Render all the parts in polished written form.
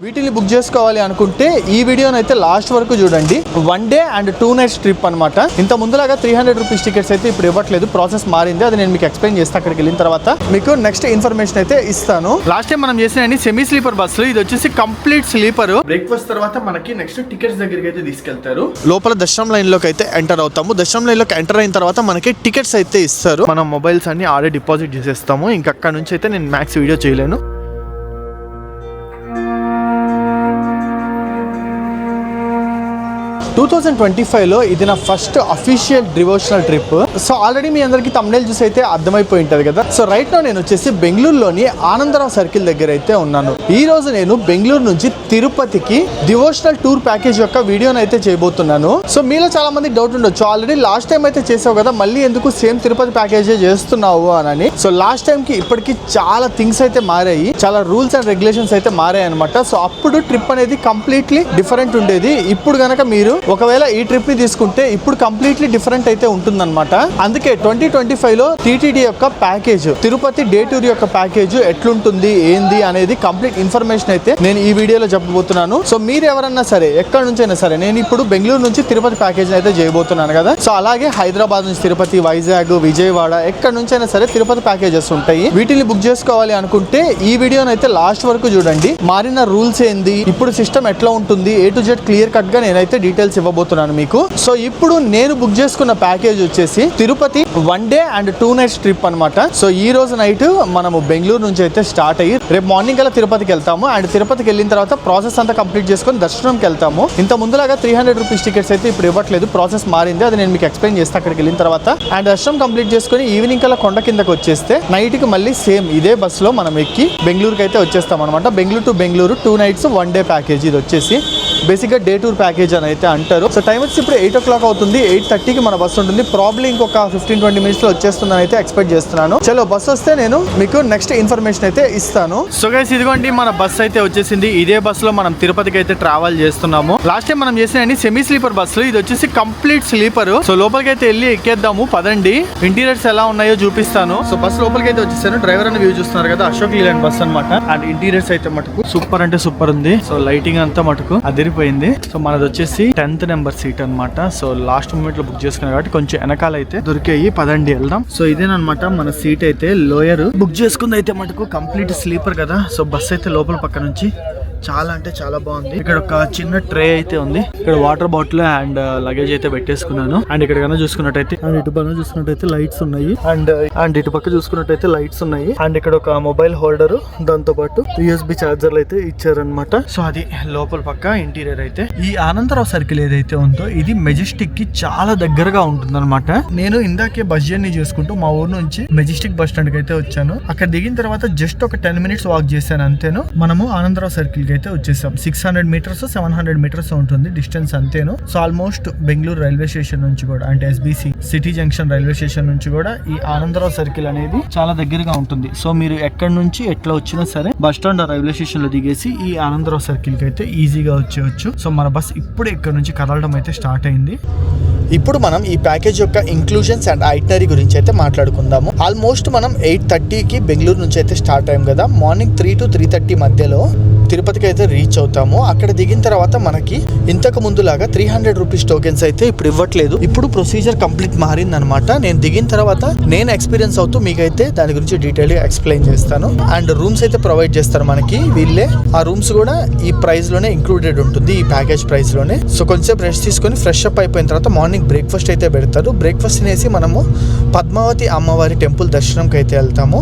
వీటిని బుక్ చేసుకోవాలి అనుకుంటే ఈ వీడియోని అయితే లాస్ట్ వరకు చూడండి. 1 డే అండ్ 2 నైట్స్ ట్రిప్ అనమాట. ఇంత ముందులాగా 300 రూపీస్ టికెట్స్ అయితే ఇప్పుడు ఇవ్వట్లేదు, ప్రాసెస్ మారింది. అది నేను మీకు ఎక్స్ప్లెయిన్ చేస్తాను. అక్కడికి వెళ్ళిన తర్వాత మీకు నెక్స్ట్ ఇన్ఫర్మేషన్ అయితే ఇస్తాను. లాస్ట్ టైం మనం చేసిన సెమీ స్లీపర్ బస్సులు, ఇది వచ్చేసి కంప్లీట్ స్లీపర్. బ్రేక్ఫాస్ట్ తర్వాత మనకి నెక్స్ట్ టికెట్స్ దగ్గరికి అయితే తీసుకెళ్తారు. లోపల దర్శనం లైన్ లోకి అయితే ఎంటర్ అవుతాము. దర్శనం లైన్ లోకి ఎంటర్ అయిన తర్వాత మనకి టికెట్స్ అయితే ఇస్తారు. మనం మొబైల్స్ అన్ని ఆల్రెడీ డిపాజిట్ చేసేస్తాము. ఇంకా అక్కడ నుంచి అయితే నేను మ్యాక్స్ వీడియో చేయలేను. 2025లో ఇది నా first official devotional trip. So already మీ అందరికి తమ్నెయిల్ చూసి అయితే అర్థమైపోయి ఉంటది కదా. సో రైట్ నౌ నేను వచ్చేసి బెంగళూరులోని ఆనందరావు సర్కిల్ దగ్గర అయితే ఉన్నాను. ఈ రోజు నేను బెంగళూరు నుంచి తిరుపతికి డివోషనల్ టూర్ ప్యాకేజ్ యొక్క వీడియోని అయితే చేయబోతున్నాను. సో మీలో చాలా మంది డౌట్ ఉండొచ్చు, ఆల్రెడీ లాస్ట్ టైం అయితే చేసావు కదా, మళ్ళీ ఎందుకు సేమ్ తిరుపతి ప్యాకేజే చేస్తున్నావు అని. సో లాస్ట్ టైం కి ఇప్పటికి చాలా థింగ్స్ అయితే మారాయి, చాలా రూల్స్ అండ్ రెగ్యులేషన్స్ అయితే మారాయి అనమాట. సో అప్పుడు ట్రిప్ అనేది కంప్లీట్లీ డిఫరెంట్ ఉండేది. ఇప్పుడు గనక మీరు ఒకవేళ ఈ ట్రిప్ ని తీసుకుంటే ఇప్పుడు కంప్లీట్లీ డిఫరెంట్ అయితే ఉంటుందన్నమాట. అందుకే 2025లో టీటీడీ యొక్క ప్యాకేజ్, తిరుపతి డే టూర్ యొక్క ప్యాకేజ్ ఎట్లుంటుంది ఏంది అనేది కంప్లీట్ ఇన్ఫర్మేషన్ అయితే నేను ఈ వీడియోలో చెప్పబోతున్నాను. సో మీరు ఎవరన్నా సరే ఎక్కడి నుంచి అయినా సరే, నేను ఇప్పుడు బెంగళూరు నుంచి తిరుపతి ప్యాకేజ్ అయితే చేయబోతున్నాను కదా. సో అలాగే హైదరాబాద్ నుంచి తిరుపతి, వైజాగ్, విజయవాడ ఎక్కడి నుంచి అయినా సరే తిరుపతి ప్యాకేజెస్ ఉంటాయి. వీటిని బుక్ చేసుకోవాలి అనుకుంటే ఈ వీడియోని అయితే లాస్ట్ వరకు చూడండి. మారిన రూల్స్ ఏంది, ఇప్పుడు సిస్టమ్ ఎట్లా ఉంటుంది, A to Z clear cut గా నేనైతే డీటెయిల్స్ ఇవ్వబోతున్నాను మీకు. సో ఇప్పుడు నేను బుక్ చేసుకున్న ప్యాకేజ్ వచ్చేసి Tirupati 1 day and 2 nights trip అనమాట. సో ఈ రోజు నైట్ మనము బెంగళూరు నుంచి అయితే స్టార్ట్ అయ్యి రేపు మార్నింగ్ అలా తిరుపతికి వెళ్తాము. అండ్ తిరుపతికి వెళ్ళిన తర్వాత ప్రాసెస్ అంతా కంప్లీట్ చేసుకొని దర్శనంకి వెళ్తాము. ఇంత ముందులాగా 300 రూపీస్ టికెట్స్ అయితే ఇప్పుడు ఇవ్వట్లేదు, ప్రాసెస్ మారింది. అది నేను మీకు ఎక్స్ప్లెయిన్ చేస్తాను అక్కడికి వెళ్ళిన తర్వాత. అండ్ దర్శనం కంప్లీట్ చేసుకొని ఈవినింగ్ కల్లా కొండ కిందకి వచ్చేస్తే నైట్ కి మళ్ళీ సేమ్ ఇదే బస్ లో మనం ఎక్కి బెంగళూరుకి అయితే వచ్చేస్తాం అనమాట. Bengaluru to Bengaluru 2 nights 1 day package. ఇది వచ్చేసి బేసిక్ గా డే టూర్ ప్యాకేజ్ అని అయితే అంటారు. సో టైం వచ్చి ఇప్పుడు 8 o'clock అవుతుంది. 8:30కి మన బస్సు ఉంటుంది. ప్రాబ్లీ ఇంకొక 15-20 minutes లో వచ్చేస్తుందని అయితే ఎక్స్పెక్ట్ చేస్తున్నాను. చలో బస్సు వస్తే నేను మీకు నెక్స్ట్ ఇన్ఫర్మేషన్ అయితే ఇస్తాను. సో గైస్ ఇదిగోండి మన బస్సు అయితే వచ్చేసింది. ఇదే బస్ లో మనం తిరుపతికి అయితే ట్రావెల్ చేస్తున్నాము. లాస్ట్ టైం మనం చేసిన సెమీ స్లీపర్ బస్సులు, ఇది వచ్చేసి కంప్లీట్ స్లీపర్. సో లోపలికి అయితే వెళ్ళి ఎక్కేద్దాము పదండి. ఇంటీరియర్స్ ఎలా ఉన్నాయో చూపిస్తాను. సో బస్ లోపలికి అయితే వచ్చేసాను. డ్రైవర్ అని వ్యూ చూస్తున్నారు కదా, అశోక్ లీలాండ్ బస్ అనమాట. అండ్ ఇంటీరియర్స్ అయితే మటుకు సూపర్ అంటే సూపర్ ఉంది. సో లైటింగ్ అంతా మటుకు అదిరిపోయింది. సో మనది వచ్చేసి 10th నెంబర్ సీట్ అనమాట. సో లాస్ట్ మూమెంట్ లో బుక్ చేసుకున్నాం కాబట్టి కొంచెం వెనకాల అయితే దొరికాయి, పదండి వెళ్దాం. సో ఇదేనమాట మన సీట్ అయితే. లోయర్ బుక్ చేసుకుంది అయితే మటుకు కంప్లీట్ స్లీపర్ కదా. సో బస్ అయితే లోపల పక్క నుంచి చాలా అంటే చాలా బాగుంది. ఇక్కడ ఒక చిన్న ట్రే అయితే ఉంది. ఇక్కడ వాటర్ బాటిల్ అండ్ లగేజ్ అయితే పెట్టేసుకున్నాను. అండ్ ఇక్కడ కన్నా చూసుకున్నట్టయితే ఇటు పక్కన చూసుకున్నట్టయితే లైట్స్ ఉన్నాయి. అండ్ ఇటు పక్క చూసుకున్నట్టయితే లైట్స్ ఉన్నాయి. అండ్ ఇక్కడ ఒక మొబైల్ హోల్డర్, దాంతో పాటు USB చార్జర్లు అయితే ఇచ్చారనమాట. సో అది లోపల పక్క ఇంటీరియర్ అయితే. ఈ ఆనందరావు సర్కిల్ ఏదైతే ఉందో ఇది మెజెస్టిక్ కి చాలా దగ్గరగా ఉంటుంది అనమాట. నేను ఇందాకే బస్ జర్నీ చేసుకుంటూ మా ఊరు నుంచి మెజెస్టిక్ బస్ స్టాండ్ కి అయితే వచ్చాను. అక్కడ దిగిన తర్వాత జస్ట్ ఒక 10 minutes వాక్ చేశాను అంతేను. మనము ఆనందరావు సర్కిల్ అయితే వచ్చేసాం. 600 meters 700 meters ఉంటుంది డిస్టెన్స్ అంతేను. So almost Bengaluru railway station నుంచి కూడా, అంటే SBC city junction railway station నుంచి కూడా ఈ ఆనందరావు సర్కిల్ అనేది చాలా దగ్గరగా ఉంటుంది. సో మీరు ఎక్కడి నుంచి ఎట్లా వచ్చినా సరే బస్ స్టాండ్ రైల్వే స్టేషన్ లో దిగేసి ఈ ఆనందరావు సర్కిల్ కి అయితే ఈజీగా వచ్చేయచ్చు. సో మన బస్ ఇప్పుడు ఇక్కడ నుంచి కదలడం అయితే స్టార్ట్ అయింది. ఇప్పుడు మనం ఈ ప్యాకేజ్ యొక్క ఇంక్లూజన్స్ అండ్ ఐటనరీ గురించి అయితే మాట్లాడుకుందాము. ఆల్మోస్ట్ మనం 8:30కి బెంగళూరు నుంచి అయితే స్టార్ట్ అయ్యాం కదా. మార్నింగ్ 3 to 3:30 మధ్యలో తిరుపతికి అయితే రీచ్ అవుతాము. అక్కడ దిగిన తర్వాత మనకి ఇంతకు ముందు లాగా 300 రూపీస్ టోకెన్స్ అయితే ఇప్పుడు ఇవ్వట్లేదు. ఇప్పుడు ప్రొసీజర్ కంప్లీట్ మారింది అనమాట. నేను దిగిన తర్వాత నేను ఎక్స్పీరియన్స్ అవుతూ మీకైతే దాని గురించి డీటెయిల్ గా ఎక్స్ప్లెయిన్ చేస్తాను. అండ్ రూమ్స్ అయితే ప్రొవైడ్ చేస్తారు మనకి వీళ్ళే. ఆ రూమ్స్ కూడా ఈ ప్రైస్ లోనే ఇంక్లూడెడ్ ఉంటుంది, ఈ ప్యాకేజ్ ప్రైస్ లోనే. సో కొంచెం రెస్ట్ తీసుకొని ఫ్రెష్ అప్ అయిపోయిన తర్వాత మార్నింగ్ బ్రేక్ఫాస్ట్ అయితే పెడతారు. బ్రేక్ఫాస్ట్ తినేసి మనము పద్మావతి అమ్మవారి టెంపుల్ దర్శనంకి అయితే వెళ్తాము.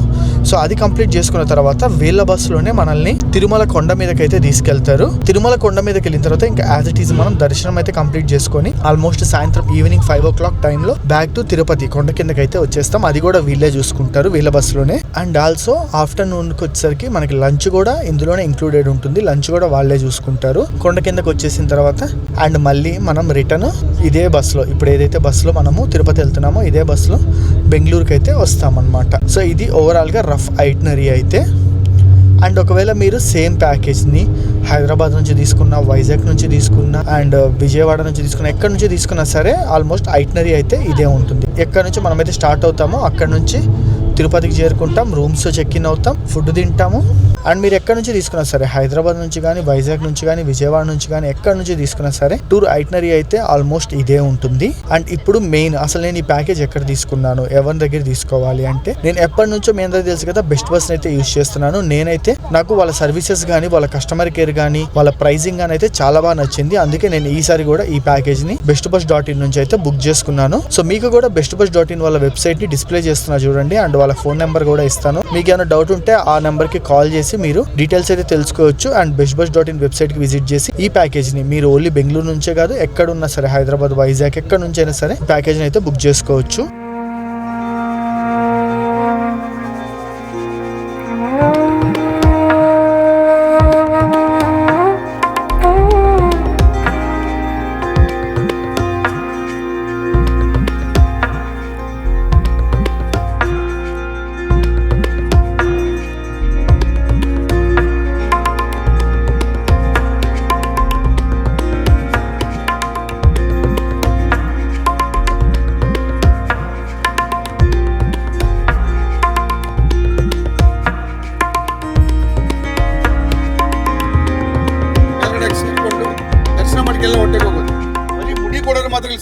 సో అది కంప్లీట్ చేసుకున్న తర్వాత వీళ్ళ బస్సులోనే మనల్ని తిరుమల కొండ మీదకి అయితే తీసుకెళ్తారు. తిరుమల కొండ మీదకి వెళ్ళిన తర్వాత ఇంకా యాజ్ ఇట్ ఈజ్ మనం దర్శనం అయితే కంప్లీట్ చేసుకొని ఆల్మోస్ట్ సాయంత్రం ఈవినింగ్ 5 o'clock టైంలో బ్యాక్ టు తిరుపతి కొండ కిందకి అయితే వచ్చేస్తాం. అది కూడా వీళ్ళే చూసుకుంటారు, వీళ్ళ బస్సులోనే. అండ్ ఆల్సో ఆఫ్టర్నూన్ కి వచ్చేసరికి మనకి లంచ్ కూడా ఇందులోనే ఇంక్లూడెడ్ ఉంటుంది. లంచ్ కూడా వాళ్ళే చూసుకుంటారు కొండ కిందకి వచ్చేసిన తర్వాత. అండ్ మళ్ళీ మనం రిటర్న్ ఇదే బస్సులో, ఇప్పుడు ఏదైతే బస్సులో మనము తిరుపతి వెళ్తున్నామో ఇదే బస్సులో బెంగళూరుకి అయితే వస్తామన్నమాట. సో ఇది ఓవరాల్ గా రఫ్ ఐటనరీ అయితే. అండ్ ఒకవేళ మీరు సేమ్ ప్యాకేజ్ని హైదరాబాద్ నుంచి తీసుకున్న, వైజాగ్ నుంచి తీసుకున్న, అండ్ విజయవాడ నుంచి తీసుకున్న, ఎక్కడి నుంచి తీసుకున్నా సరే ఆల్మోస్ట్ ఐటనరీ అయితే ఇదే ఉంటుంది. ఎక్కడి నుంచి మనమైతే స్టార్ట్ అవుతామో అక్కడ నుంచి తిరుపతికి చేరుకుంటాం, రూమ్స్ చెక్ ఇన్ అవుతాం, ఫుడ్ తింటాము. అండ్ మీరు ఎక్కడి నుంచి తీసుకున్నా సరే, హైదరాబాద్ నుంచి కానీ, వైజాగ్ నుంచి కానీ, విజయవాడ నుంచి కానీ, ఎక్కడి నుంచి తీసుకున్నా సరే టూర్ ఐటనరీ అయితే ఆల్మోస్ట్ ఇదే ఉంటుంది. అండ్ ఇప్పుడు మెయిన్ అసలు నేను ఈ ప్యాకేజ్ ఎక్కడ తీసుకున్నాను, ఎవరి దగ్గర తీసుకోవాలి అంటే, నేను ఎప్పటి నుంచో మీ అందరికీ తెలుసు కదా, బెస్ట్ బస్ అయితే యూజ్ చేస్తున్నాను. నేనైతే నాకు వాళ్ళ సర్వీసెస్ కానీ, వాళ్ళ కస్టమర్ కేర్ కానీ, వాళ్ళ ప్రైసింగ్ కానీ అయితే చాలా బాగా నచ్చింది. అందుకే నేను ఈసారి కూడా ఈ ప్యాకేజ్ ని bestbus.in నుంచి అయితే బుక్ చేసుకున్నాను. సో మీకు కూడా bestbus.in వాళ్ళ వెబ్సైట్ ని డిస్ప్లే చేస్తున్నా చూడండి. అండ్ వాళ్ళ ఫోన్ నెంబర్ కూడా ఇస్తాను. మీకు ఏమైనా డౌట్ ఉంటే ఆ నెంబర్ కి కాల్ చేసి మీరు డీటెయిల్స్ అయితే తెలుసుకోవచ్చు. అండ్ bestbus.in వెబ్సైట్ కి విజిట్ చేసి ఈ ప్యాకేజ్ ని మీరు ఓన్లీ బెంగళూరు నుంచే కాదు, ఎక్కడున్నా సరే, హైదరాబాద్, వైజాగ్ ఎక్కడ నుంచి అయినా సరే ప్యాకేజ్ ని అయితే బుక్ చేసుకోవచ్చు.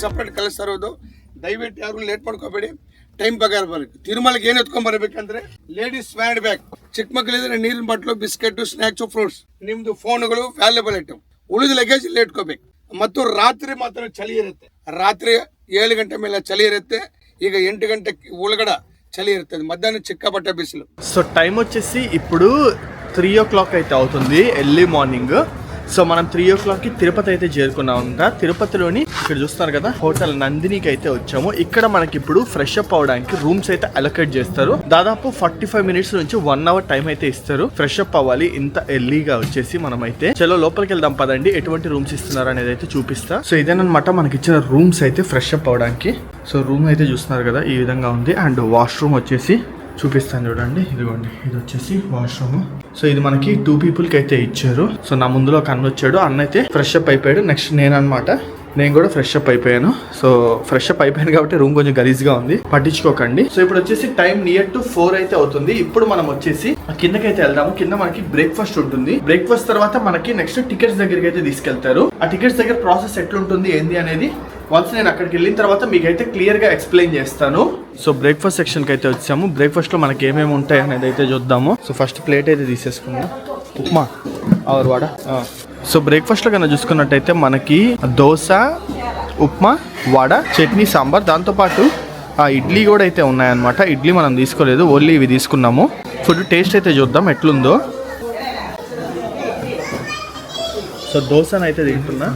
ಸಪ್ರೇಟ್ ಕಳಿಸ್ತಾರೋದು. ದಯವಿಟ್ಟು ಯಾರು ಲೇಟ್ ಮಾಡ್ಕೋಬೇಡಿ, ಟೈಮ್ ಪ್ರಕಾರ ಬರಬೇಕು. ತಿರುಮಲಕ್ಕೆ ಏನು ಎತ್ಕೊಂಡ್ ಬರಬೇಕಂದ್ರೆ ಲೇಡೀಸ್ ಹ್ಯಾಂಡ್ ಬ್ಯಾಗ್, ಚಿಕ್ಕ ಮಕ್ಕಳಿದ್ರೆ ನೀರಿನ ಬಾಟ್ಲು, ಬಿಸ್ಕೆಟ್, ಸ್ನಾಕ್ಸ್, ಫ್ರೂಟ್ಸ್, ನಿಮ್ದು ಫೋನ್ಗಳು, ವ್ಯಾಲ್ಯೂಬಲ್ ಐಟಮ್, ಉಳಿದ ಲಗೇಜ್ ಇಲ್ಲಿ ಇಟ್ಕೋಬೇಕು. ಮತ್ತು ರಾತ್ರಿ ಮಾತ್ರ ಚಳಿ ಇರುತ್ತೆ. ರಾತ್ರಿ 7 ಗಂಟೆ ಮೇಲೆ ಚಳಿ ಇರುತ್ತೆ. ಈಗ 8 ಗಂಟೆ ಒಳಗಡೆ చలి ఇరుతుంది. మధ్యాహ్నం చిక్కబట్ట బిసిలు. సో టైం వచ్చేసి ఇప్పుడు 3 o'clock అయితే అవుతుంది, ఎర్లీ మార్నింగ్. సో మనం 3 o'clockకి తిరుపతి అయితే చేరుకున్నాం అంట. తిరుపతిలోని ఇక్కడ చూస్తారు కదా, హోటల్ నందినికి అయితే వచ్చాము. ఇక్కడ మనకి ఇప్పుడు ఫ్రెష్ అప్ అవడానికి రూమ్స్ అయితే అలొకేట్ చేస్తారు. దాదాపు 45 minutes నుంచి 1 hour టైం అయితే ఇస్తారు ఫ్రెష్ అప్ అవ్వాలి. ఇంత ఎర్లీగా వచ్చేసి మనం అయితే చలో లోపలికి వెళ్దాం పదండి, ఎటువంటి రూమ్స్ ఇస్తున్నారు అనేది అయితే చూపిస్తా. సో ఇదేనమాట మనకి ఇచ్చిన రూమ్స్ అయితే ఫ్రెష్ అప్ అవడానికి. సో రూమ్ అయితే చూస్తున్నారు కదా, ఈ విధంగా ఉంది. అండ్ వాష్రూమ్ వచ్చేసి చూపిస్తాను చూడండి, ఇదిగోండి, ఇది వచ్చేసి వాష్రూమ్. సో ఇది మనకి 2 peopleకి అయితే ఇచ్చారు. సో నా ముందులో ఒక అన్న వచ్చాడు, అన్న అయితే ఫ్రెష్ అప్ అయిపోయాడు. నెక్స్ట్ నేను అనమాట, నేను కూడా ఫ్రెష్ అప్ అయిపోయాను. సో ఫ్రెష్ అప్ అయిపోయాను కాబట్టి రూమ్ కొంచెం గలీజ్గా ఉంది, పట్టించుకోకండి. సో ఇప్పుడు వచ్చేసి టైం నియర్ టు 4 అయితే అవుతుంది. ఇప్పుడు మనం వచ్చేసి కిందకైతే వెళ్దాము. కింద మనకి బ్రేక్ఫాస్ట్ ఉంటుంది. బ్రేక్ఫాస్ట్ తర్వాత మనకి నెక్స్ట్ టికెట్స్ దగ్గరికి అయితే తీసుకెళ్తారు. ఆ టికెట్స్ దగ్గర ప్రాసెస్ ఎట్లుంటుంది ఏంది అనేది వన్స్ నేను అక్కడికి వెళ్ళిన తర్వాత మీకైతే క్లియర్గా ఎక్స్ప్లెయిన్ చేస్తాను. సో బ్రేక్ఫాస్ట్ సెక్షన్కి అయితే వచ్చాము. బ్రేక్ఫాస్ట్లో మనకి ఏమేమి ఉంటాయి అనేది అయితే చూద్దాము. సో ఫస్ట్ ప్లేట్ అయితే తీసేసుకుందాం. ఉప్మా ఆర్ వడ. సో బ్రేక్ఫాస్ట్లో కన్నా చూసుకున్నట్టయితే మనకి దోశ, ఉప్మా, వడ, చట్నీ, సాంబార్, దాంతోపాటు ఇడ్లీ కూడా అయితే ఉన్నాయన్నమాట. ఇడ్లీ మనం తీసుకోలేదు, ఓన్లీ ఇవి తీసుకున్నాము. ఫుడ్ టేస్ట్ అయితే చూద్దాం ఎట్లుందో. సో దోశను అయితే తింటున్నా,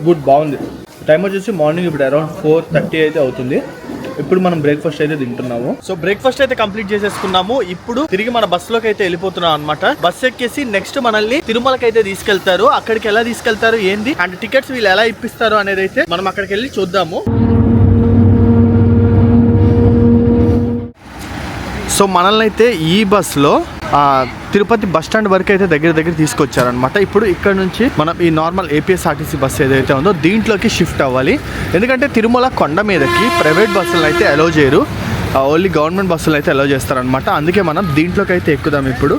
గుడ్, బాగుంది. టైం వచ్చేసి మార్నింగ్ ఇప్పుడు అరౌండ్ 4:30 అయితే అవుతుంది. ఇప్పుడు మనం బ్రేక్ఫాస్ట్ అయితే తింటున్నాము. సో బ్రేక్ఫాస్ట్ అయితే కంప్లీట్ చేసేసుకున్నాము. ఇప్పుడు తిరిగి మన బస్సులోకి అయితే వెళ్ళిపోతున్నాం అనమాట. బస్ ఎక్కేసి నెక్స్ట్ మనల్ని తిరుమలకి అయితే తీసుకెళ్తారు. అక్కడికి ఎలా తీసుకెళ్తారు ఏంది అండ్ టికెట్స్ వీళ్ళు ఎలా ఇప్పిస్తారు అనేది అయితే మనం అక్కడికి వెళ్ళి చూద్దాము. సో మనల్ని అయితే ఈ బస్సులో తిరుపతి బస్ స్టాండ్ వరకు అయితే దగ్గర తీసుకొచ్చారనమాట. ఇప్పుడు ఇక్కడ నుంచి మనం ఈ నార్మల్ ఏపీఎస్ఆర్టీసీ బస్సు ఏదైతే ఉందో దీంట్లోకి షిఫ్ట్ అవ్వాలి. ఎందుకంటే తిరుమల కొండ మీదకి ప్రైవేట్ బస్సులను అయితే అలౌ చేయరు, ఓన్లీ గవర్నమెంట్ బస్సులు అయితే అలౌ చేస్తారనమాట. అందుకే మనం దీంట్లోకి అయితే ఎక్కుదాం ఇప్పుడు.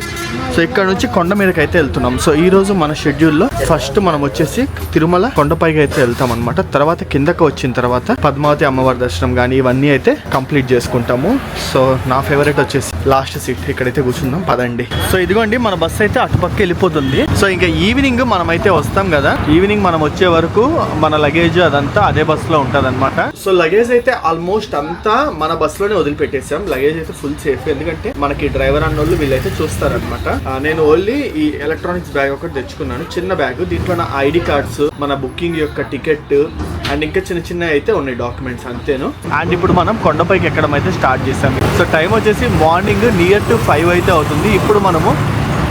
సో ఇక్కడ నుంచి కొండ మీదకి అయితే వెళ్తున్నాం. సో ఈ రోజు మన షెడ్యూల్లో ఫస్ట్ మనం వచ్చేసి తిరుమల కొండపైకి అయితే వెళ్తాం అనమాట. తర్వాత కిందకు వచ్చిన తర్వాత పద్మావతి అమ్మవారి దర్శనం కానీ ఇవన్నీ అయితే కంప్లీట్ చేసుకుంటాము. సో నా ఫేవరెట్ వచ్చేసి లాస్ట్ సీట్, ఇక్కడైతే కూర్చుందాం పదండి. సో ఇదిగోండి మన బస్ అయితే అటుపక్క వెళ్ళిపోతుంది. సో ఇంకా ఈవినింగ్ మనం అయితే వస్తాం కదా, ఈవినింగ్ మనం వచ్చే వరకు మన లగేజ్ అదంతా అదే బస్సులో ఉంటుంది అనమాట. సో లగేజ్ అయితే ఆల్మోస్ట్ అంతా మన బస్సులోనే వదిలిపెట్టేసాం. లగేజ్ అయితే ఫుల్ సేఫ్, ఎందుకంటే మనకి డ్రైవర్ అన్నోళ్ళు వీళ్ళైతే చూస్తారనమాట. నేను ఓన్లీ ఈ ఎలక్ట్రానిక్స్ బ్యాగ్ ఒకటి తెచ్చుకున్నాను, చిన్న బ్యాగ్. దీంట్లో నా ఐడి కార్డ్స్, మన బుకింగ్ యొక్క టికెట్ అండ్ ఇంకా చిన్న అయితే ఉన్నాయి డాక్యుమెంట్స్, అంతేను. అండ్ ఇప్పుడు మనం కొండపైకి ఎక్కడం అయితే స్టార్ట్ చేసాము. సో టైం వచ్చేసి మార్నింగ్ నియర్ టు 5 అయితే అవుతుంది. ఇప్పుడు మనము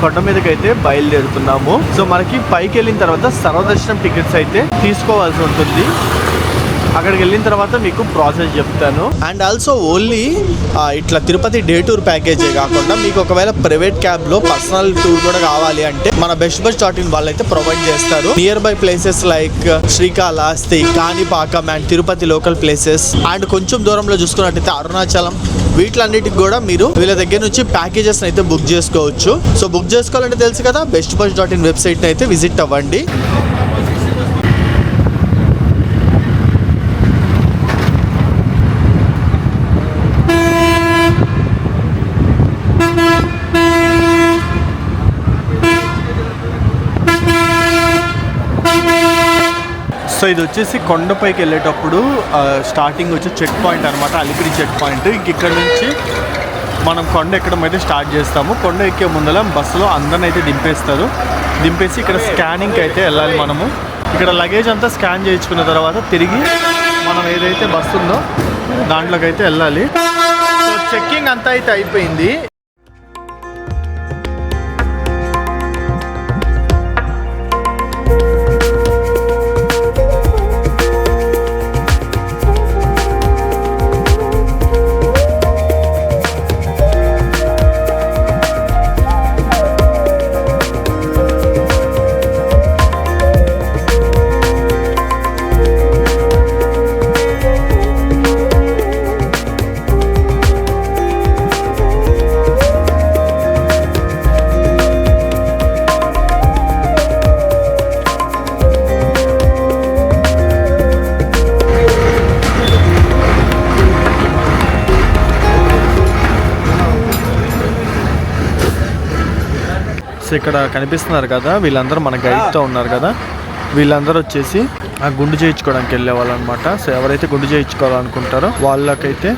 కొండ మీదకి అయితే బయలుదేరుతున్నాము. సో మనకి పైకి వెళ్ళిన తర్వాత సర్వదర్శనం టికెట్స్ అయితే తీసుకోవాల్సి ఉంటుంది. అక్కడికి వెళ్ళిన తర్వాత మీకు ప్రాసెస్ చెప్తాను. అండ్ ఆల్సో ఓన్లీ ఇట్లా తిరుపతి డే టూర్ ప్యాకేజే కాకుండా మీకు ఒకవేళ ప్రైవేట్ క్యాబ్లో పర్సనల్ టూర్ కూడా కావాలి అంటే మన బెస్ట్ బస్ డాట్ ఇన్ వాళ్ళు అయితే ప్రొవైడ్ చేస్తారు. Near by places like Srikalahasti, Kanipakam and Tirupati local places and కొంచెం దూరంలో చూసుకున్నట్టయితే అరుణాచలం, వీటిలన్నిటికి కూడా మీరు వీళ్ళ దగ్గర నుంచి ప్యాకేజెస్ అయితే బుక్ చేసుకోవచ్చు. సో బుక్ చేసుకోవాలంటే తెలుసు కదా, best bus dot in website అయితే విజిట్ అవ్వండి. సో ఇది వచ్చేసి కొండపైకి వెళ్ళేటప్పుడు స్టార్టింగ్ వచ్చి చెక్ పాయింట్ అనమాట, అలిపిరి చెక్ పాయింట్. ఇక్కడ నుంచి మనం కొండ ఎక్కడం అయితే స్టార్ట్ చేస్తాము. కొండ ఎక్కే ముందర బస్సులో అందరిని అయితే దింపేసి ఇక్కడ స్కానింగ్కి అయితే వెళ్ళాలి. మనము ఇక్కడ లగేజ్ అంతా స్కాన్ చేయించుకున్న తర్వాత తిరిగి మనం ఏదైతే బస్సు ఉందో దాంట్లోకి అయితే వెళ్ళాలి. సో చెక్కింగ్ అంతా అయితే అయిపోయింది. సో ఇక్కడ కనిపిస్తున్నారు కదా, వీళ్ళందరూ మన గైడ్తో ఉన్నారు కదా, వీళ్ళందరూ వచ్చేసి ఆ గుండు చేయించుకోవడానికి వెళ్ళే వాళ్ళు అనమాట. సో ఎవరైతే గుండు చేయించుకోవాలనుకుంటారో వాళ్ళకైతే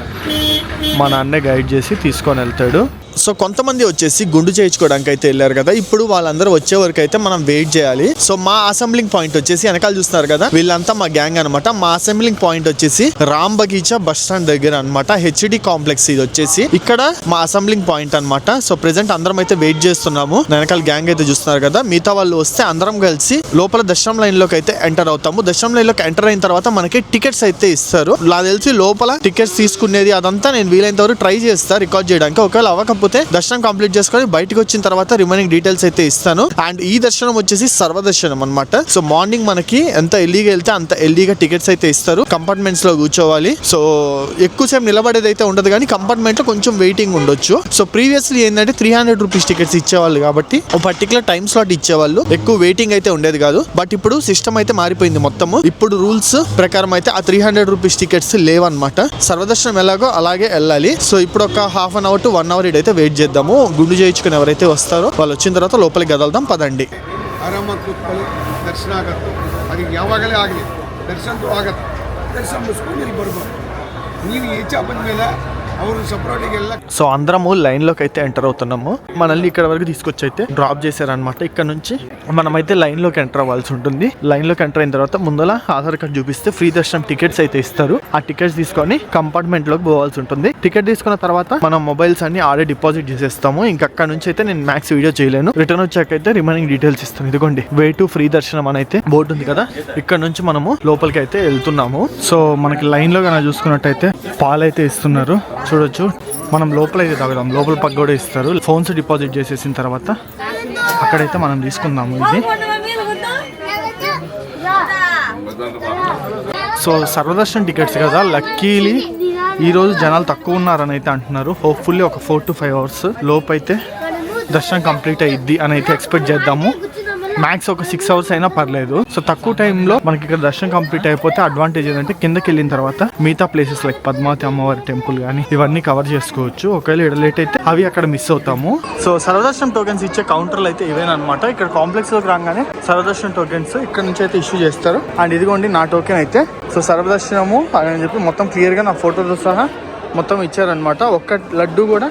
మన అన్నే గైడ్ చేసి తీసుకొని వెళ్తాడు. సో కొంతమంది వచ్చేసి గుండు చేయించుకోవడానికి అయితే వెళ్ళారు కదా, ఇప్పుడు వాళ్ళందరూ వచ్చే వరకు అయితే మనం వెయిట్ చేయాలి. సో మా అసెంబ్లింగ్ పాయింట్ వచ్చేసి వెనకాల చూస్తున్నారు కదా, వీళ్ళంతా మా గ్యాంగ్ అనమాట. మా అసెంబ్లింగ్ పాయింట్ వచ్చేసి రామ్ బగీచా బస్ స్టాండ్ దగ్గర అనమాట, హెచ్డి కాంప్లెక్స్ ఇది వచ్చేసి. ఇక్కడ మా అసెంబ్లింగ్ పాయింట్ అనమాట. సో ప్రెసెంట్ అందరం అయితే వెయిట్ చేస్తున్నాము. వెనకాల గ్యాంగ్ అయితే చూస్తున్నారు కదా, మిగతా వాళ్ళు వస్తే అందరం కలిసి లోపల దర్శనం లైన్ లోకి అయితే ఎంటర్ అవుతాము. దర్శనం లైన్ లోకి ఎంటర్ అయిన తర్వాత మనకి టికెట్స్ అయితే ఇస్తారు. నాకు తెలిసి లోపల టికెట్స్ తీసుకునేది అదంతా నేను వీలైనంత వరకు ట్రై చేస్తా రికార్డ్ చేయడానికి. ఒకవేళ అవ్వకపోతే దర్శనం కంప్లీట్ చేసుకొని బయటకు వచ్చిన తర్వాత రిమైనింగ్ డీటెయిల్స్ అయితే ఇస్తాను. అండ్ ఈ దర్శనం వచ్చేసి సర్వదర్శనం అనమాట. సో మార్నింగ్ మనకి ఎంత ఎర్లీగా వెళ్తే అంత ఎర్లీగా టికెట్స్ అయితే ఇస్తారు. కంపార్ట్మెంట్స్ లో కూర్చోవాలి. సో ఎక్కువసేపు నిలబడేది అయితే ఉండదు, కానీ కంపార్ట్మెంట్ లో కొంచెం వెయిటింగ్ ఉండొచ్చు. సో ప్రీవియస్లీ ఏంటంటే 300 రూపీస్ టికెట్స్ ఇచ్చేవాళ్ళు కాబట్టి ఒక పర్టికులర్ టైం స్లాట్ ఇచ్చేవాళ్ళు, ఎక్కువ వెయిటింగ్ అయితే ఉండేది కాదు. బట్ ఇప్పుడు సిస్టమ్ అయితే మారిపోయింది మొత్తము. ఇప్పుడు రూల్స్ ప్రకారం అయితే ఆ 300 రూపీస్ టికెట్స్ లేవన్నమాట. సర్వదర్శనం ఎలాగో అలాగే వెళ్ళాలి. సో ఇప్పుడు ఒక half an hour to 1 hour ఇదైతే వెయిట్ చేద్దాము. గుండు చేయించుకుని ఎవరైతే వస్తారో వాళ్ళు వచ్చిన తర్వాత లోపలికి గదల్దాం, పదండి. ಆರಾಮ ಕೂತ್ಕೊಳ್ಳಿ, ದರ್ಶನ ಆಗತ್ತೆ. ಅದಕ್ಕೆ ಯಾವಾಗಲೇ ಆಗಲಿ ದರ್ಶನ ಆಗತ್ತೆ. ದರ್ಶನ ಮುಗಿಸ್ಕೊಂಡು ಇಲ್ಲಿ ಬರ್ಬೋದು. ನೀವು ಈಚೆ ಬಂದಮೇಲೆ ಅವರು ಸಪ್ರೇಟಿಗೆ ಎಲ್ಲ. సో అందరము లైన్లోకి అయితే ఎంటర్ అవుతున్నాము. మనల్ని ఇక్కడ వరకు తీసుకొచ్చి అయితే డ్రాప్ చేశారనమాట. ఇక్కడ నుంచి మనమైతే లైన్లోకి ఎంటర్ అవ్వాల్సి ఉంటుంది. లైన్లోకి ఎంటర్ అయిన తర్వాత ముందర ఆధార్ కార్డ్ చూపిస్తే ఫ్రీ దర్శనం టికెట్స్ అయితే ఇస్తారు. ఆ టికెట్స్ తీసుకొని కంపార్ట్మెంట్ లోకి పోవాల్సి ఉంటుంది. టికెట్ తీసుకున్న తర్వాత మనం మొబైల్స్ అన్ని ఆడే డిపాజిట్ చేసేస్తాము. ఇంకా అక్కడ నుంచి అయితే నేను మ్యాక్స్ వీడియో చేయలేను. రిటర్న్ వచ్చాక అయితే రిమైనింగ్ డీటెయిల్స్ ఇస్తాను. ఇదిగోండి వే టు ఫ్రీ దర్శనం అని అయితే బోర్డు ఉంది కదా, ఇక్కడ నుంచి మనము లోపలికి అయితే వెళ్తున్నాము. సో మనకి లైన్ లో కన్నా చూసుకున్నట్టయితే పాలైతే ఇస్తున్నారు, చూడొచ్చు. మనం లోపల అయితే తాగుదాం, లోపల పక్క కూడా ఇస్తారు. ఫోన్స్ డిపాజిట్ చేసేసిన తర్వాత అక్కడైతే మనం తీసుకుందాము ఇది. సో సర్వదర్శన్ టికెట్స్ కదా, లక్కీలీ ఈరోజు జనాలు తక్కువ ఉన్నారని అయితే అంటున్నారు. హోప్ఫుల్లీ ఒక 4 to 5 hours లోపు అయితే దర్శనం కంప్లీట్ అయ్యిద్ది అని అయితే ఎక్స్పెక్ట్ చేద్దాము. మ్యాక్స్ ఒక 6 hours అయినా పర్లేదు. సో తక్కువ టైంలో మనకి ఇక్కడ దర్శనం కంప్లీట్ అయిపోతే అడ్వాంటేజ్ ఏంటంటే కిందకి వెళ్ళిన తర్వాత మిగతా ప్లేసెస్ లైక్ పద్మావతి అమ్మవారి టెంపుల్ కానీ ఇవన్నీ కవర్ చేసుకోవచ్చు. ఒకవేళ ఇక్కడ లేట్ అయితే అవి అక్కడ మిస్ అవుతాము. సో సర్వదర్శనం టోకెన్స్ ఇచ్చే కౌంటర్లు అయితే ఇవేనమాట. ఇక్కడ కాంప్లెక్స్ లోకి రాగానే సర్వదర్శనం టోకెన్స్ ఇక్కడ నుంచి అయితే ఇష్యూ చేస్తారు. అండ్ ఇదిగోండి నా టోకెన్ అయితే. సో సర్వదర్శనము అని చెప్పి మొత్తం క్లియర్ గా నా ఫోటోతో సహా మొత్తం ఇచ్చారనమాట. ఒక్క లడ్డు కూడా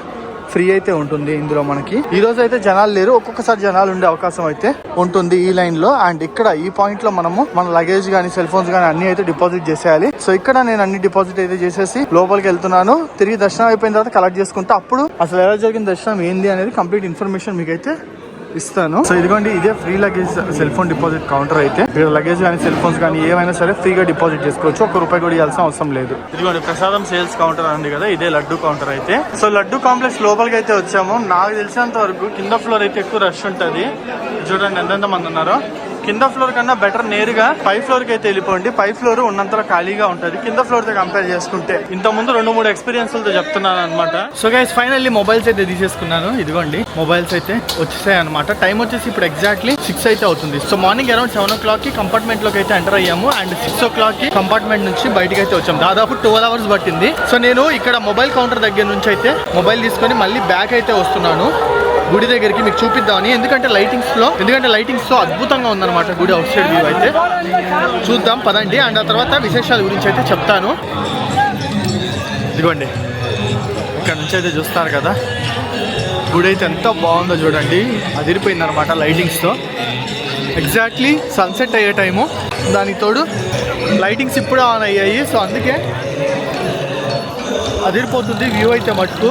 ఫ్రీ అయితే ఉంటుంది ఇందులో. మనకి ఈ రోజు అయితే జనాలు లేరు, ఒక్కొక్కసారి జనాలు ఉండే అవకాశం అయితే ఉంటుంది ఈ లైన్ లో. అండ్ ఇక్కడ ఈ పాయింట్ లో మనము మన లగేజ్ గానీ సెల్ ఫోన్స్ గానీ అన్ని అయితే డిపాజిట్ చేసేయాలి. సో ఇక్కడ నేను అన్ని డిపాజిట్ అయితే చేసేసి లోపలికి వెళ్తున్నాను. తిరిగి దర్శనం అయిపోయిన తర్వాత కలెక్ట్ చేసుకుంటా. అప్పుడు అసలు ఎలా జరిగిన దర్శనం ఏంది అనేది కంప్లీట్ ఇన్ఫర్మేషన్ మీకైతే ఇస్తాను. సో ఇదిగోండి, ఇదే free luggage cell phone deposit counter అయితే. ఇక్కడ లగేజ్ కానీ సెల్ ఫోన్స్ కానీ ఏమైనా సరే ఫ్రీగా డిపాజిట్ చేసుకోవచ్చు. ₹1 కూడా ఇవ్వాల్సిన అవసరం లేదు. ఇదిగోండి ప్రసాదం సేల్స్ కౌంటర్ ఉంది కదా, ఇదే లడ్డు కౌంటర్ అయితే. సో లడ్డు కాంప్లెక్స్ లోపలికి అయితే వచ్చాము. నాకు తెలిసినంత వరకు కింద ఫ్లోర్ అయితే ఎక్కువ రష్ ఉంటుంది. చూడండి ఎంతెంత మంది ఉన్నారో. కింద ఫ్లోర్ కన్నా బెటర్ నేరుగా పై ఫ్లోర్ కి అయితే వెళ్ళిపోండి. పై ఫ్లోర్ ఉన్నంతలో ఖాళీగా ఉంటుంది కింద ఫ్లోర్ తో కంపేర్ చేసుకుంటే. ఇంత ముందు 2-3 ఎక్స్పీరియన్స్లతో చెప్తున్నాను అనమాట. సో గైస్ ఫైనల్లీ మొబైల్స్ అయితే తీసేసుకున్నాను. ఇదిగోండి మొబైల్స్ అయితే వచ్చేసాయి అనమాట. టైం వచ్చేసి ఇప్పుడు ఎగ్జాక్ట్లీ 6 అయితే అవుతుంది. సో మార్నింగ్ అరౌండ్ 7 o'clock కి కంపార్ట్మెంట్ లోకి అయితే ఎంటర్ అయ్యాము. అండ్ 6 o'clock కి కంపార్ట్మెంట్ నుంచి బయటకి అయితే వచ్చాము. దాదాపు 12 hours పట్టింది. సో నేను ఇక్కడ మొబైల్ కౌంటర్ దగ్గర నుంచి అయితే మొబైల్ తీసుకొని మళ్ళీ బ్యాక్ అయితే వస్తున్నాను గుడి దగ్గరికి, మీకు చూపిద్దామని. ఎందుకంటే లైటింగ్స్ తో అద్భుతంగా ఉందన్నమాట గుడి అవుట్ సైడ్ వ్యూ అయితే. చూద్దాం పదండి. అండ్ ఆ తర్వాత విశేషాల గురించి అయితే చెప్తాను. ఇదిగోండి ఇక్కడ నుంచి అయితే చూస్తారు కదా, గుడి అయితే ఎంత బాగుందో చూడండి. అదిరిపోయింది అనమాట లైటింగ్స్తో. ఎగ్జాక్ట్లీ సన్సెట్ అయ్యే టైము, దానికి తోడు లైటింగ్స్ ఇప్పుడు ఆన్ అయ్యాయి. సో అందుకే అదిరిపోతుంది వ్యూ అయితే మటుకు.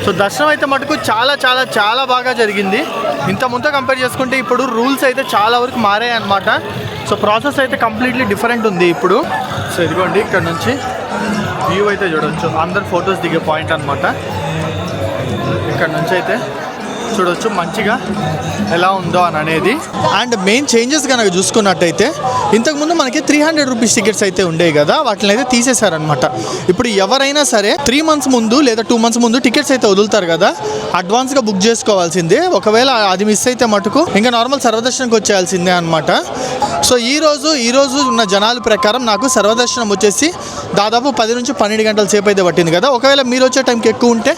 సో దర్శనం అయితే మటుకు చాలా చాలా చాలా బాగా జరిగింది. ఇంత ముందు కంపేర్ చేసుకుంటే ఇప్పుడు రూల్స్ అయితే చాలా వరకు మారాయి అనమాట. సో ప్రాసెస్ అయితే కంప్లీట్లీ డిఫరెంట్ ఉంది ఇప్పుడు. సో ఇదిగోండి ఇక్కడ నుంచి వ్యూ అయితే చూడవచ్చు. అందరు ఫొటోస్ దిగే పాయింట్ అనమాట. ఇక్కడ నుంచి అయితే చూడొచ్చు మంచిగా ఎలా ఉందో అని అనేది. అండ్ మెయిన్ చేంజెస్ కనుక చూసుకున్నట్టయితే ఇంతకుముందు మనకి 300 రూపీస్ టికెట్స్ అయితే ఉండేవి కదా, వాటిని అయితే తీసేశారనమాట. ఇప్పుడు ఎవరైనా సరే 3 months ముందు లేదా 2 months ముందు టికెట్స్ అయితే వదులుతారు కదా, అడ్వాన్స్గా బుక్ చేసుకోవాల్సిందే. ఒకవేళ అది మిస్ అయితే మటుకు ఇంకా నార్మల్ సర్వదర్శనంకి వచ్చేయాల్సిందే అనమాట. సో ఈ రోజు ఉన్న జనాల ప్రకారం నాకు సర్వదర్శనం వచ్చేసి దాదాపు 10 నుంచి 12 గంటల సేపు అయితే పట్టింది కదా. ఒకవేళ మీరు వచ్చే టైంకి ఎక్కువ ఉంటే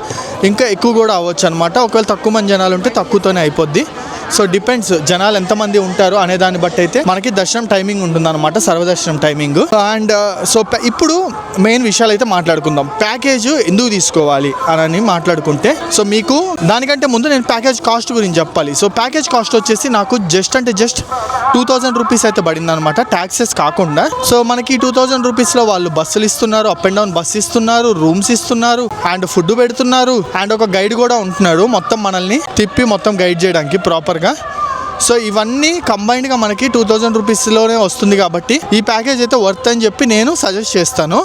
ఇంకా ఎక్కువ కూడా అవ్వచ్చు అనమాట. ఒకవేళ తక్కువ మంది జనాలు ఉంటే తక్కువతోనే అయిపోద్ది. సో డిపెండ్స్ జనాలు ఎంతమంది ఉంటారు అనే దాన్ని బట్టి అయితే మనకి దర్శనం టైమింగ్ ఉంటుంది అనమాట, సర్వదర్శనం టైమింగ్. అండ్ సో ఇప్పుడు మెయిన్ విషయాలు అయితే మాట్లాడుకుందాం. ప్యాకేజ్ ఎందుకు తీసుకోవాలి అని మాట్లాడుకుంటే, సో మీకు దానికంటే ముందు నేను ప్యాకేజ్ కాస్ట్ గురించి చెప్పాలి. సో ప్యాకేజ్ కాస్ట్ వచ్చేసి నాకు జస్ట్ 2000 రూపీస్ అయితే పడింది అనమాట, ట్యాక్సెస్ కాకుండా. సో మనకి 2000 రూపీస్లో వాళ్ళు బస్సులు ఇస్తున్నారు, అప్ అండ్ డౌన్ బస్సు ఇస్తున్నారు, రూమ్స్ ఇస్తున్నారు, అండ్ ఫుడ్ పెడుతున్నారు, అండ్ ఒక గైడ్ కూడా ఉంటున్నాడు మొత్తం మనల్ని తిప్పి మొత్తం గైడ్ చేయడానికి ప్రాపర్గా. సో ఇవన్నీ కంబైన్డ్గా మనకి 2000 రూపీస్లోనే వస్తుంది కాబట్టి ఈ ప్యాకేజ్ అయితే వర్త్ అని చెప్పి నేను సజెస్ట్ చేస్తాను.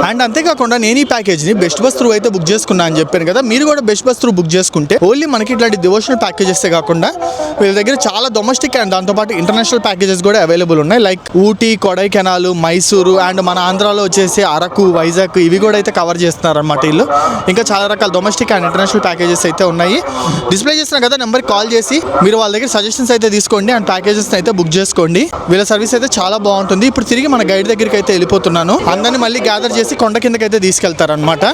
అండ్ అంతేకాకుండా నేను ఈ ప్యాకేజ్ని బెస్ట్ బస్ త్రూ అయితే బుక్ చేసుకున్నా అని చెప్పాను కదా, మీరు కూడా బెస్ట్ బస్ త్రూ బుక్ చేసుకుంటే ఓన్లీ మనకి ఇట్లాంటి డివోషనల్ ప్యాకేజెస్ కాకుండా వీళ్ళ దగ్గర చాలా డొమెస్టిక్ అండ్ దాంతోపాటు ఇంటర్నేషనల్ ప్యాకేజెస్ కూడా అవైలబుల్ ఉన్నాయి. లైక్ ఊటీ, కొడైకెనాల్, మైసూరు అండ్ మన ఆంధ్రాలో వచ్చేసి అరకు, వైజాగ్ ఇవి కూడా అయితే కవర్ చేస్తున్నారు అన్నమాట వీళ్ళు. ఇంకా చాలా రకాల డొమెస్టిక్ అండ్ ఇంటర్నేషనల్ ప్యాకేజెస్ అయితే ఉన్నాయి. డిస్ప్లే చేస్తున్నా కదా నెంబర్కి కాల్ చేసి మీరు వాళ్ళ దగ్గర సజెషన్స్ అయితే తీసుకోండి అండ్ ప్యాకేజెస్ అయితే బుక్ చేసుకోండి. వీళ్ళ సర్వీస్ అయితే చాలా బాగుంటుంది. ఇప్పుడు తిరిగి మన గైడ్ దగ్గరికి అయితే వెళ్ళిపోతున్నాను. అందరినీ మళ్ళీ గ్యాదర్ చేసి కొండ కిందకి అయితే తీసుకెళ్తారనమాట.